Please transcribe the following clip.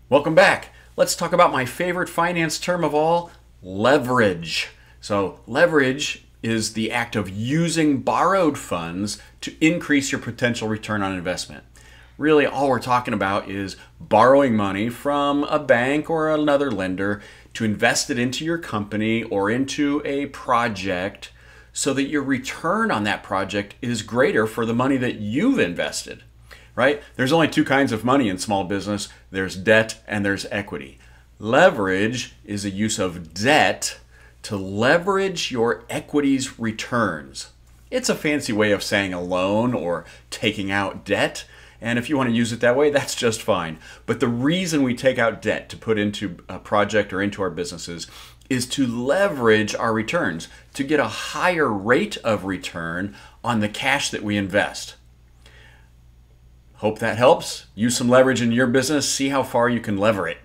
Welcome back. Let's talk about my favorite finance term of all, leverage. So, leverage is the act of using borrowed funds to increase your potential return on investment. Really, all we're talking about is borrowing money from a bank or another lender to invest it into your company or into a project so that your return on that project is greater for the money that you've invested. Right? There's only two kinds of money in small business. There's debt and there's equity. Leverage is a use of debt to leverage your equity's returns. It's a fancy way of saying a loan or taking out debt. And if you want to use it that way, that's just fine. But the reason we take out debt to put into a project or into our businesses is to leverage our returns, to get a higher rate of return on the cash that we invest. Hope that helps. Use some leverage in your business. See how far you can lever it.